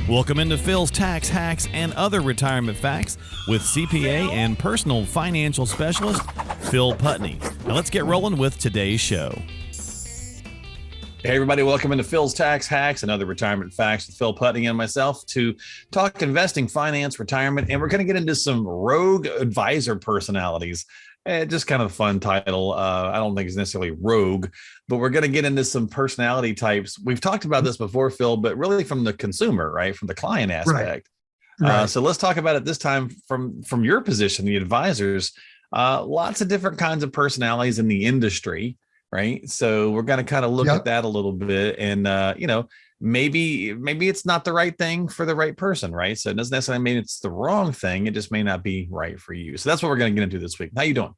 Welcome into Phil's Tax Hacks and Other Retirement Facts with CPA and personal financial specialist, Phil Putney. Now let's get rolling with today's show. Hey everybody, welcome into Phil's Tax Hacks and Other Retirement Facts with Phil Putney and myself to talk investing, finance, retirement, and we're going to get into some rogue advisor personalities. Just kind of a fun title. I don't think it's necessarily rogue, but we're going to get into some personality types. We've talked about this before, Phil, but really from the consumer, right? From the client aspect. Right. So let's talk about it this time from your position, the advisors. Lots of different kinds of personalities in the industry, right? So we're going to kind of look at that a little bit and, maybe it's not the right thing for the right person, right? So it doesn't necessarily mean it's the wrong thing. It just may not be right for you. So that's what we're going to get into this week. How you doing?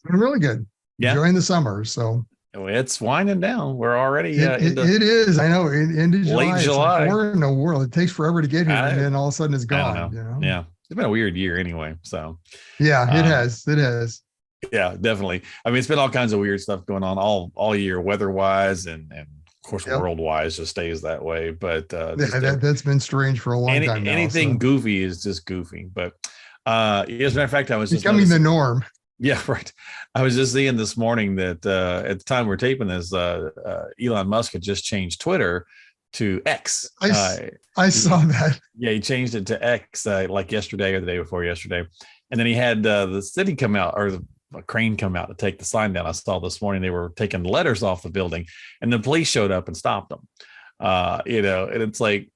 I'm really good. Yeah. Enjoying the summer. So it's winding down. We're already it is. I know. Into July. Late July. Like, where in the world? It takes forever to get here, and then all of a sudden it's gone. You know? Yeah. It's been a weird year anyway. So yeah, it has. It has. Yeah, definitely. I mean, it's been all kinds of weird stuff going on all year, weather-wise and of course, world-wise just stays that way. But that's been strange for a long time now. Anything goofy is just goofy. But as a matter of fact, I was just becoming the norm. Yeah, right. I was just seeing this morning that at the time we're taping this, Elon Musk had just changed Twitter to X. I saw that. Yeah, he changed it to X like yesterday or the day before yesterday. And then he had the city come out, or a crane come out to take the sign down. I saw this morning they were taking letters off the building and the police showed up and stopped them. And it's like,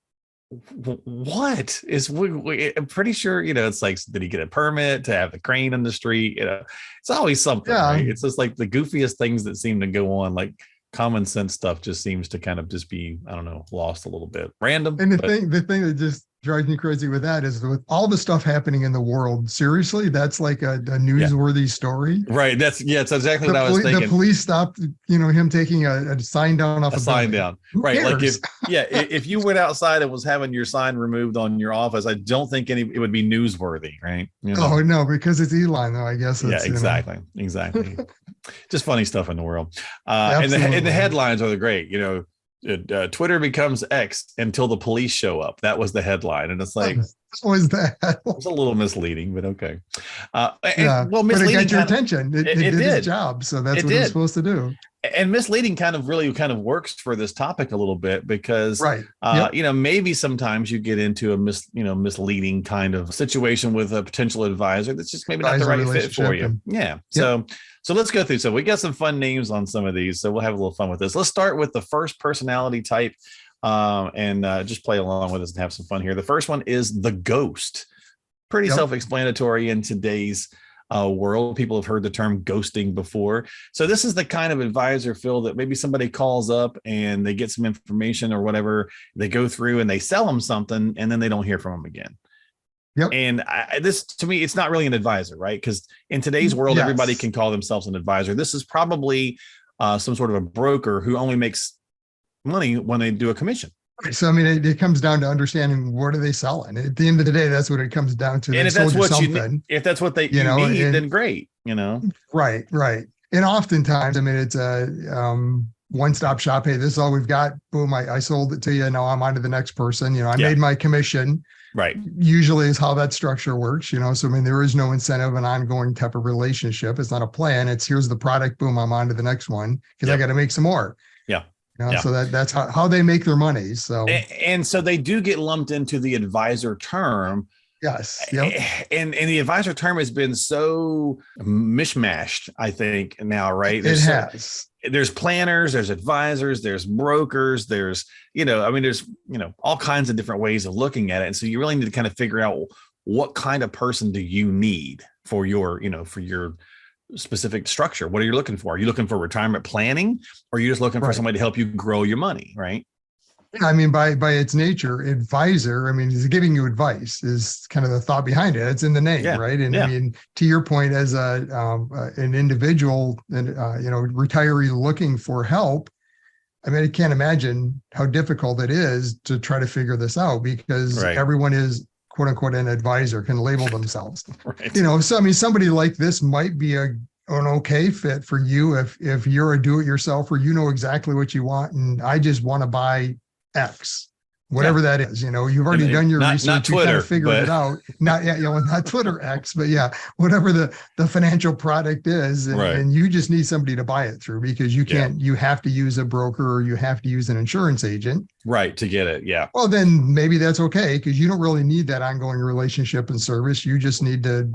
what is I'm pretty sure, it's like, did he get a permit to have the crane in the street? It's always something, right? It's just like the goofiest things that seem to go on, like common sense stuff just seems to kind of just be, I don't know, lost a little bit random. And the thing that just drives me crazy with that is with all the stuff happening in the world, seriously, that's like a newsworthy story. Right. It's exactly what I was thinking. The police stopped, him taking a sign down off a sign down. Right. Cares? Like if you went outside and was having your sign removed on your office, I don't think it would be newsworthy. Right. Oh no, because it's Elon though, I guess. Exactly. Just funny stuff in the world. And the headlines are great, Twitter becomes X until the police show up. That was the headline. And it's like, what was that? It was a little misleading, but okay. Well, misleading, but it got your attention. It did its job. So that's what it's supposed to do. And misleading kind of works for this topic a little bit because, maybe sometimes you get into a misleading kind of situation with a potential advisor that's just maybe not the right fit for you. Yeah. Yep. So let's go through. So we got some fun names on some of these. So we'll have a little fun with this. Let's start with the first personality type and just play along with us and have some fun here. The first one is the ghost. Pretty self-explanatory in today's world. People have heard the term ghosting before. So this is the kind of advisor, Phil, that maybe somebody calls up and they get some information or whatever. They go through and they sell them something and then they don't hear from them again. Yep. And this, to me, it's not really an advisor, right? Because in today's world, everybody can call themselves an advisor. This is probably some sort of a broker who only makes money when they do a commission. So, I mean, it comes down to understanding what are they selling. At the end of the day, that's what it comes down to. And if that's what if that's what they need, then great, Right. And oftentimes, I mean, it's a one-stop shop. Hey, this is all we've got. Boom, I sold it to you. Now I'm on to the next person. I made my commission. Right. Usually is how that structure works, So, I mean, there is no incentive, an ongoing type of relationship. It's not a plan. It's here's the product. Boom, I'm on to the next one because I got to make some more. Yeah. So that's how they make their money. So, and so they do get lumped into the advisor term. Yes. Yep. And the advisor term has been so mishmashed, I think now, right? There's planners, there's advisors, there's brokers, there's all kinds of different ways of looking at it. And so you really need to kind of figure out what kind of person do you need for your specific structure. What are you looking for? Are you looking for retirement planning, or are you just looking for somebody to help you grow your money? Right. I mean, by its nature, advisor, I mean, is giving you advice is kind of the thought behind it. It's in the name, right? And I mean, to your point, as an individual and retiree looking for help, I mean, I can't imagine how difficult it is to try to figure this out because everyone is quote unquote an advisor, can label themselves. So I mean, somebody like this might be an okay fit for you if you're a do-it-yourselfer, exactly what you want, and I just want to buy X. whatever that is. You've already done your research, not Twitter, you kind of figured it out. Not not Twitter X, but whatever the financial product is, and you just need somebody to buy it through, because you can't. You have to use a broker, or you have to use an insurance agent, right, to get it. Yeah. Well, then maybe that's okay, because you don't really need that ongoing relationship and service. You just need to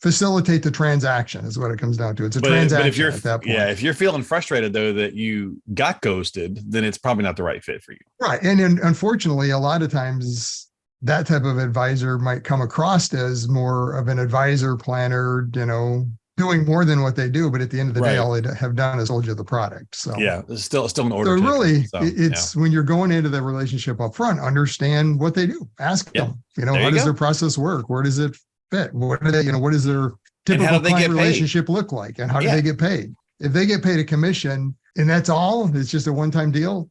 facilitate the transaction, is what it comes down to. It's a transaction but if you're, at that point. Yeah, if you're feeling frustrated though that you got ghosted, then it's probably not the right fit for you. Right. And unfortunately, a lot of times that type of advisor might come across as more of an advisor, planner, doing more than what they do. But at the end of the day, all they have done is sold you the product. So it's still an order. So really, it's when you're going into the relationship up front, understand what they do. Ask them, how does their process work? Where does it fit? What do they, what does their typical client relationship look like? And how do they get paid? If they get paid a commission and that's all, it's just a one-time deal,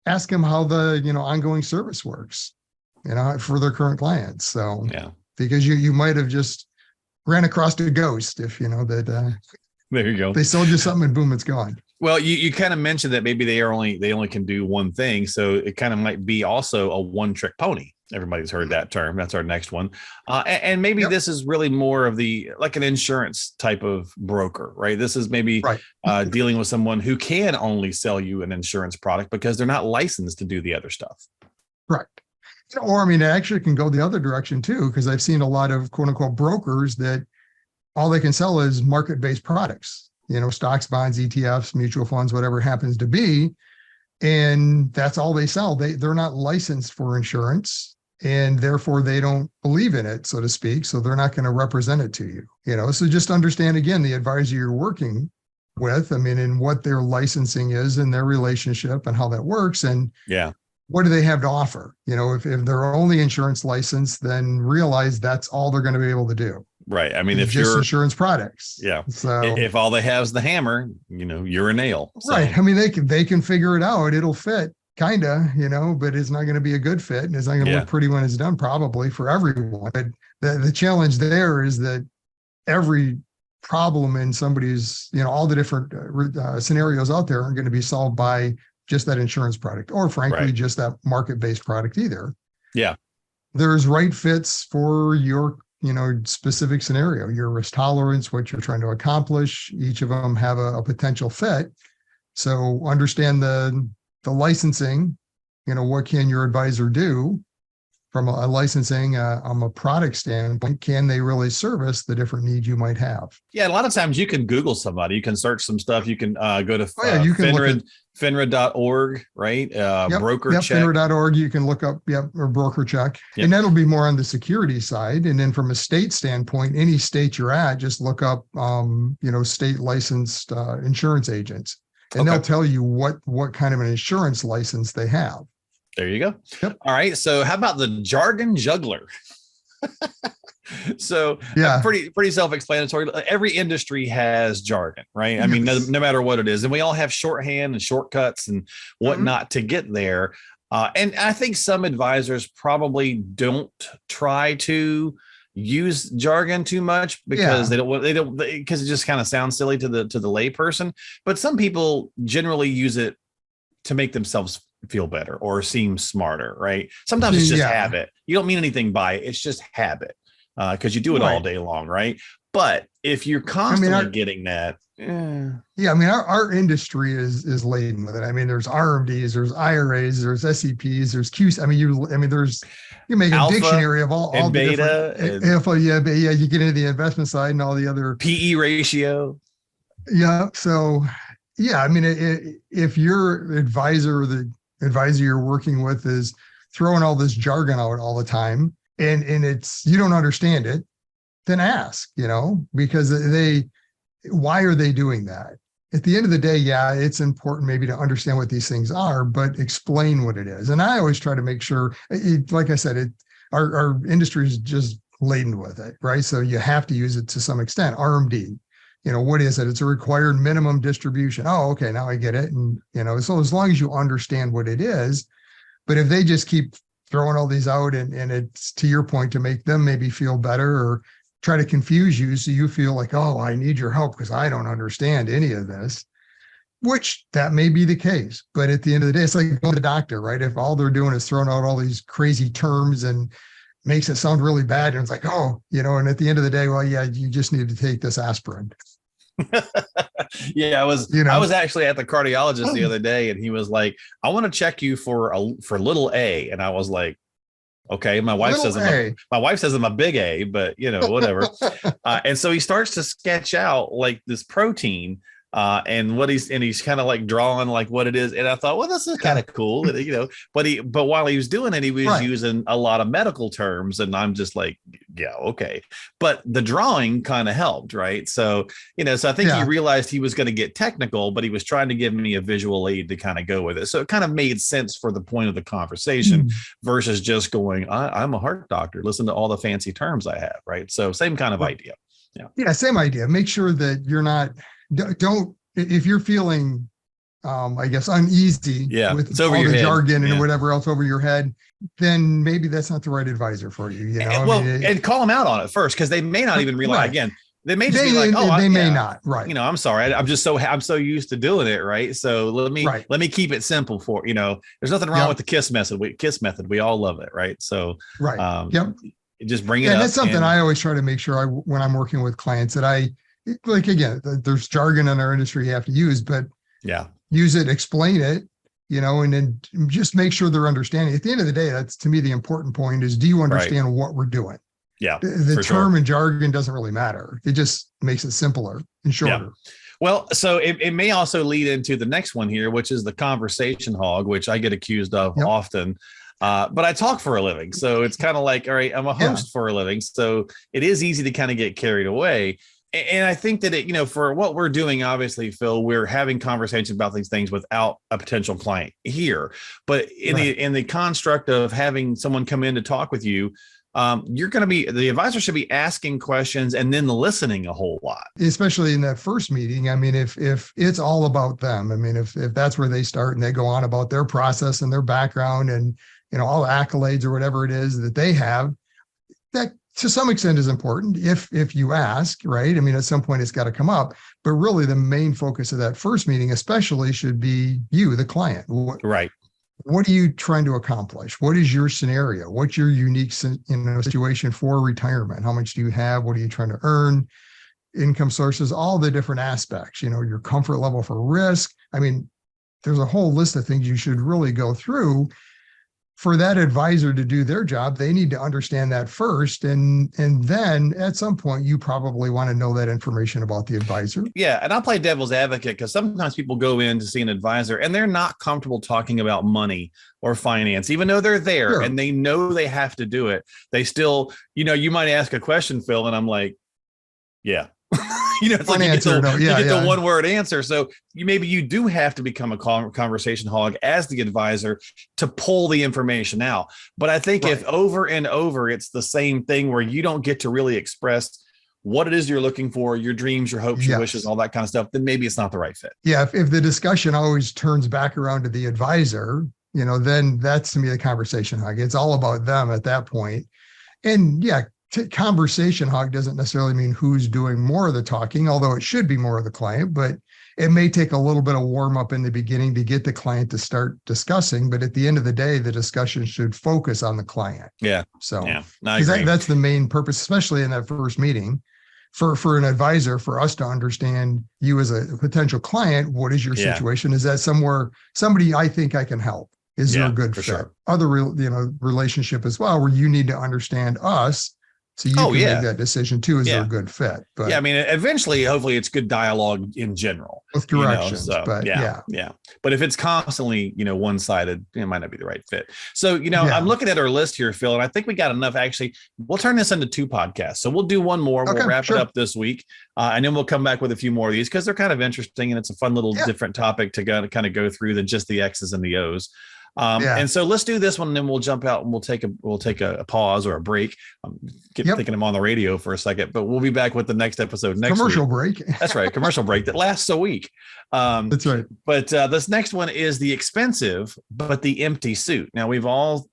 ask them how the, ongoing service works, for their current clients. So, because you might have just ran across a ghost if, that, there you go. They sold you something and boom, it's gone. Well, you kind of mentioned that maybe they only can do one thing. So it kind of might be also a one-trick pony. Everybody's heard that term. That's our next one. And maybe this is really more of like an insurance type of broker, right? This is maybe dealing with someone who can only sell you an insurance product because they're not licensed to do the other stuff. Right. Or, it actually can go the other direction too, because I've seen a lot of quote unquote brokers that all they can sell is market-based products, stocks, bonds, ETFs, mutual funds, whatever it happens to be. And that's all they sell. They're not licensed for insurance, and therefore they don't believe in it, so to speak. So they're not going to represent it to you, so just understand again, the advisor you're working with, and what their licensing is and their relationship and how that works. And what do they have to offer? If they're only insurance licensed, then realize that's all they're going to be able to do. Right. If just you're insurance products. Yeah. So if all they have is the hammer, you're a nail. So. Right. They can figure it out. It'll fit kind of, but it's not going to be a good fit. And it's not going to look pretty when it's done, probably for everyone. But the challenge there is that every problem in somebody's, all the different scenarios out there aren't going to be solved by just that insurance product, or frankly, just that market-based product either. Yeah. There's right fits for your, specific scenario, your risk tolerance, what you're trying to accomplish. Each of them have a potential fit. So understand the licensing, what can your advisor do from a licensing, a product standpoint? Can they really service the different needs you might have? Yeah, a lot of times you can Google somebody, you can search some stuff, you can go to FINRA.org, right? Broker check. FINRA.org, you can look up, or broker check. Yep. And that'll be more on the security side. And then from a state standpoint, any state you're at, just look up, state licensed insurance agents. And they'll tell you what kind of an insurance license they have. There you go. Yep. All right. So how about the Jargon Juggler? So pretty self-explanatory. Every industry has jargon, right? I mean, no matter what it is. And we all have shorthand and shortcuts and whatnot to get there. And I think some advisors probably don't try to use jargon too much because because it just kind of sounds silly to the layperson. But some people generally use it to make themselves feel better or seem smarter, right? Sometimes it's just habit. You don't mean anything by it. It's just habit because you do it all day long, right? But if you're constantly getting that. Our industry is laden with it. There's RMDs, there's IRAs, there's SEPs, there's Qs. You make a Alpha, dictionary of all the beta, different alpha. You get into the investment side and all the other PE ratio. Yeah. So if your advisor or the advisor you're working with is throwing all this jargon out all the time and it's, you don't understand it, then ask, because why are they doing that? At the end of the day, it's important maybe to understand what these things are, but explain what it is. And I always try to make sure, like I said, our industry is just laden with it, right? So you have to use it to some extent. RMD, what is it? It's a required minimum distribution. Oh, okay, now I get it. And, so as long as you understand what it is, but if they just keep throwing all these out and it's, to your point, to make them maybe feel better or try to confuse you so you feel like, oh, I need your help because I don't understand any of this, which that may be the case. But at the end of the day, it's like going to the doctor, right? If all they're doing is throwing out all these crazy terms and makes it sound really bad, and it's like, oh, and at the end of the day, well, yeah, you just need to take this aspirin. Yeah, I was actually at the cardiologist the other day, and he was like, I want to check you for little A. And I was like, okay, my wife says I'm a big A, but whatever. And so he starts to sketch out like this protein and he's kind of like drawing like what it is. And I thought, well, this is kind of cool, but while he was doing it, he was using a lot of medical terms, and I'm just like, yeah, okay. But the drawing kind of helped, right? So, so I think he realized he was going to get technical, but he was trying to give me a visual aid to kind of go with it. So it kind of made sense for the point of the conversation versus just going, I'm a heart doctor. Listen to all the fancy terms I have, right? So same kind of idea. Yeah, same idea. Make sure that you're not, if you're feeling, I guess, uneasy with all the jargon and whatever else over your head, then maybe that's not the right advisor for you. And call them out on it first, because they may not even realize. Again, they may just be like, "Oh, they may not." Right. I'm sorry. I'm so used to doing it. Right. So let me keep it simple for There's nothing wrong with the KISS method. We all love it. Right. So just bring it up. And that's something I always try to make sure when I'm working with clients that again, there's jargon in our industry you have to use, but use it, explain it, and then just make sure they're understanding. At the end of the day, that's, to me, the important point is, do you understand what we're doing? Yeah. The term and jargon doesn't really matter. It just makes it simpler and shorter. Yeah. Well, so it may also lead into the next one here, which is the conversation hog, which I get accused of often. But I talk for a living. So it's kind of like, all right, I'm a host for a living. So it is easy to kind of get carried away. And I think that for what we're doing, obviously, Phil, we're having conversations about these things without a potential client here. But in the construct of having someone come in to talk with you, the advisor should be asking questions and then listening a whole lot. Especially in that first meeting. I mean, if it's all about them, I mean, if that's where they start and they go on about their process and their background and, all the accolades or whatever it is that they have, that to some extent is important if you ask, right? I mean, at some point it's got to come up, but really the main focus of that first meeting especially should be you, the client. Right. What are you trying to accomplish? What is your scenario? What's your unique situation for retirement? How much do you have? What are you trying to earn? Income sources, all the different aspects, your comfort level for risk. I mean, there's a whole list of things you should really go through. For that advisor to do their job, they need to understand that first. And then at some point, you probably want to know that information about the advisor. Yeah. And I'll play devil's advocate, because sometimes people go in to see an advisor and they're not comfortable talking about money or finance, even though they're there and they know they have to do it. They still, you might ask a question, Phil, and I'm like, yeah. It's like you get the one word answer. So maybe you do have to become a conversation hog as the advisor to pull the information out. But I think if over and over, it's the same thing where you don't get to really express what it is you're looking for, your dreams, your hopes, your wishes, all that kind of stuff, then maybe it's not the right fit. Yeah. If the discussion always turns back around to the advisor, then that's, to me, the conversation hog. It's all about them at that point. And conversation hog doesn't necessarily mean who's doing more of the talking, although it should be more of the client, but it may take a little bit of warm up in the beginning to get the client to start discussing. But at the end of the day, the discussion should focus on the client. Yeah. So that's the main purpose, especially in that first meeting for an advisor, for us to understand you as a potential client. What is your situation? Is that somebody I think I can help? Is there a good fit? Sure. Other relationship as well, where you need to understand us. So you can make that decision too. Is there a good fit? But I mean, eventually, hopefully it's good dialogue in general. With directions. But But if it's constantly, one-sided, it might not be the right fit. So, I'm looking at our list here, Phil, and I think we got enough. Actually, we'll turn this into 2 podcasts. So we'll do one more. We'll wrap it up this week. And then we'll come back with a few more of these, because they're kind of interesting and it's a fun little different topic to kind of go through than just the X's and the O's. And so let's do this one, and then we'll jump out and we'll take a pause or a break. Thinking I'm on the radio for a second, but we'll be back with the next episode next commercial week. Break. That's right. Commercial break that lasts a week. That's right. But this next one is the expensive, but the empty suit. Now, we've all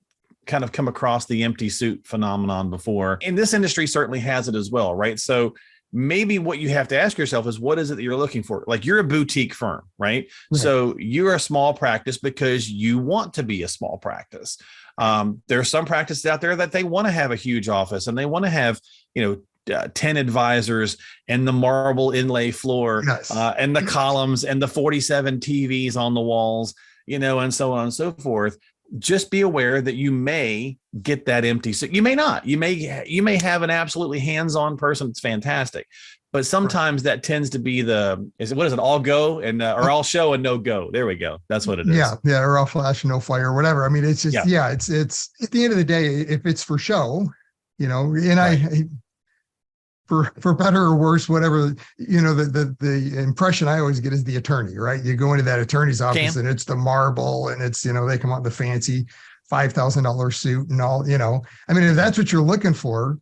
kind of come across the empty suit phenomenon before, and this industry certainly has it as well. Right. So maybe what you have to ask yourself is, what is it that you're looking for? Like, you're a boutique firm, right? So you're a small practice because you want to be a small practice. There are some practices out there that they want to have a huge office and they want to have, 10 advisors and the marble inlay floor, and the columns and the 47 TVs on the walls, and so on and so forth. Just be aware that you may get that empty. So you may not. You may have an absolutely hands-on person that's fantastic, but sometimes that tends to be all go and or all show and no go. There we go. That's what it is. Yeah, or all flash and no fire, or whatever. I mean, it's just it's at the end of the day, if it's for show, and I. For better or worse, whatever, the impression I always get is the attorney, right? You go into that attorney's office and it's the marble and it's, they come out in the fancy $5,000 suit and all, I mean, if that's what you're looking for,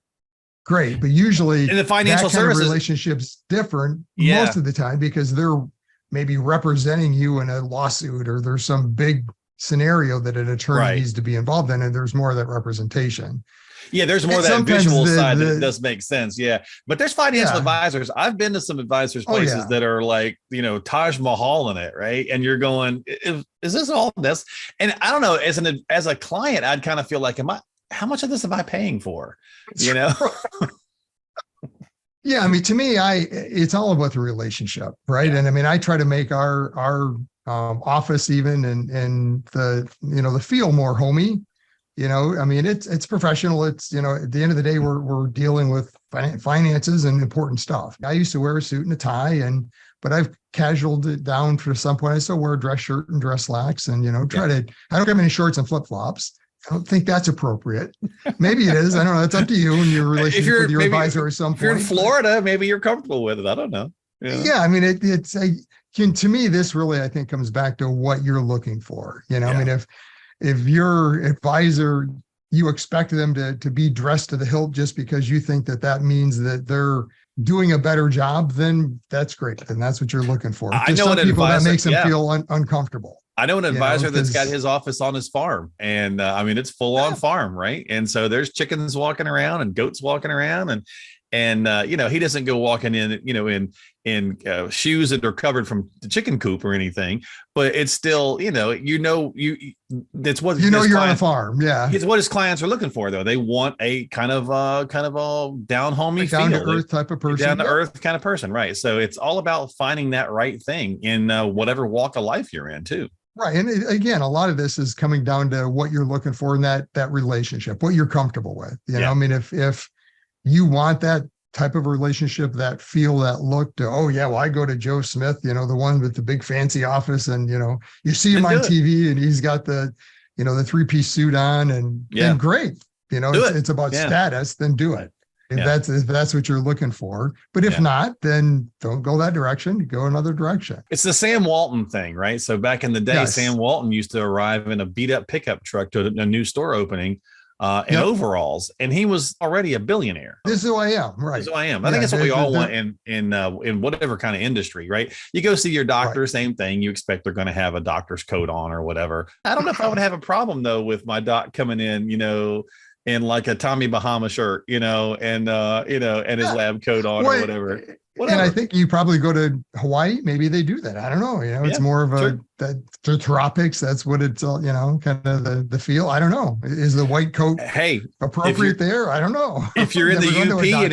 great. But usually in the financial services relationship's different most of the time because they're maybe representing you in a lawsuit or there's some big scenario that an attorney needs to be involved in, and there's more of that representation. Yeah, there's more of that visual side that does make sense. Yeah. But there's financial advisors. I've been to some advisors places that are like, Taj Mahal in it, right? And you're going, is this all this? And I don't know, as a client, I'd kind of feel like, how much of this am I paying for? Yeah, I mean, to me, it's all about the relationship, right? Yeah. And I mean, I try to make our office even and the feel more homey. I mean, it's professional. It's, at the end of the day, we're dealing with finances and important stuff. I used to wear a suit and a tie, but I've casualed it down for some point. I still wear a dress shirt and dress slacks and, I don't have any shorts and flip flops. I don't think that's appropriate. Maybe it is. I don't know. It's up to you and your relationship with your advisor at some point. If you're in Florida, maybe you're comfortable with it. I don't know. Yeah. I mean, to me, this really, I think, comes back to what you're looking for. I mean, if your advisor, you expect them to be dressed to the hilt just because you think that means that they're doing a better job, then that's great. Then that's what you're looking for. I know some people that makes them feel uncomfortable. I know an advisor that's got his office on his farm, and I mean, it's full on farm, right? And so there's chickens walking around and goats walking around, and he doesn't go walking in shoes that are covered from the chicken coop or anything, but it's still, that's what you're on a farm. Yeah. It's what his clients are looking for, though. They want a kind of a down homey feel, down to earth type of person, down to earth kind of person. Right. So it's all about finding that right thing in whatever walk of life you're in too. Right. And again, a lot of this is coming down to what you're looking for in that relationship, what you're comfortable with. I mean, if you want that type of relationship, that feel, that look to, I go to Joe Smith, the one with the big fancy office, and you see him on TV and he's got the 3-piece suit on and great. It's about status, then do it. If that's what you're looking for. But if not, then don't go that direction. Go another direction. It's the Sam Walton thing, right? So back in the day, Sam Walton used to arrive in a beat up pickup truck to a new store opening in overalls, and he was already a billionaire. This is who I am, right? This is who I am. I think that's what we all want in whatever kind of industry, right? You go see your doctor, same thing. You expect they're going to have a doctor's coat on or whatever. I don't know if I would have a problem though with my doc coming in, in like a Tommy Bahama shirt, and his lab coat on or whatever. And I think you probably go to Hawaii. Maybe they do that. I don't know. It's more of the tropics. That's what it's all, kind of the feel. I don't know. Is the white coat appropriate there? I don't know. If you're in the UP and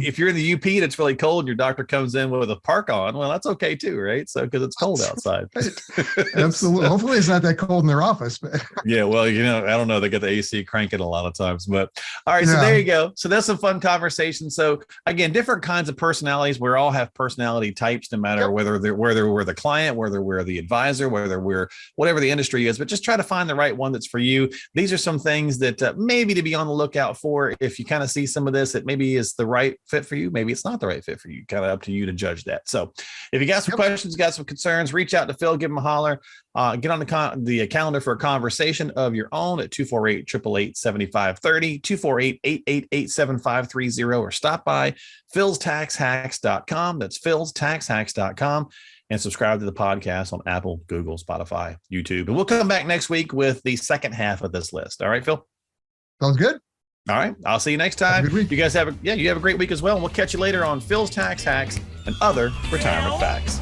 if you're in the UP and it's really cold, your doctor comes in with a park on. Well, that's okay too, right? So because it's cold outside. Absolutely. Hopefully it's not that cold in their office. But yeah, well, I don't know. They get the AC cranking a lot of times, but all right. So there you go. So that's some fun conversation. So again, different kinds of personalities. We all have personality types, no matter whether we're the client, whether we're the advisor, whether we're whatever the industry is, but just try to find the right one that's for you. These are some things that maybe to be on the lookout for. If you kind of see some of this, it maybe is the right fit for you. Maybe it's not the right fit for you. Kind of up to you to judge that. So if you got some questions, got some concerns, reach out to Phil, give him a holler, get on the calendar for a conversation of your own at 248-888-7530, 248-888-7530, or stop by philstaxhacks.com. That's philstaxhacks.com. And subscribe to the podcast on Apple, Google, Spotify, YouTube. And we'll come back next week with the second half of this list. All right, Phil? Sounds good. All right. I'll see you next time. You guys have a great week as well. And we'll catch you later on Phil's Tax Hacks and other retirement facts.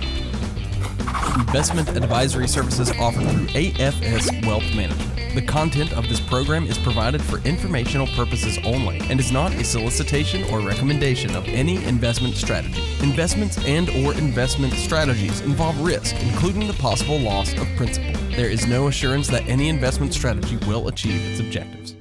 Investment advisory services offered through AFS Wealth Management. The content of this program is provided for informational purposes only and is not a solicitation or recommendation of any investment strategy. Investments and/or investment strategies involve risk, including the possible loss of principal. There is no assurance that any investment strategy will achieve its objectives.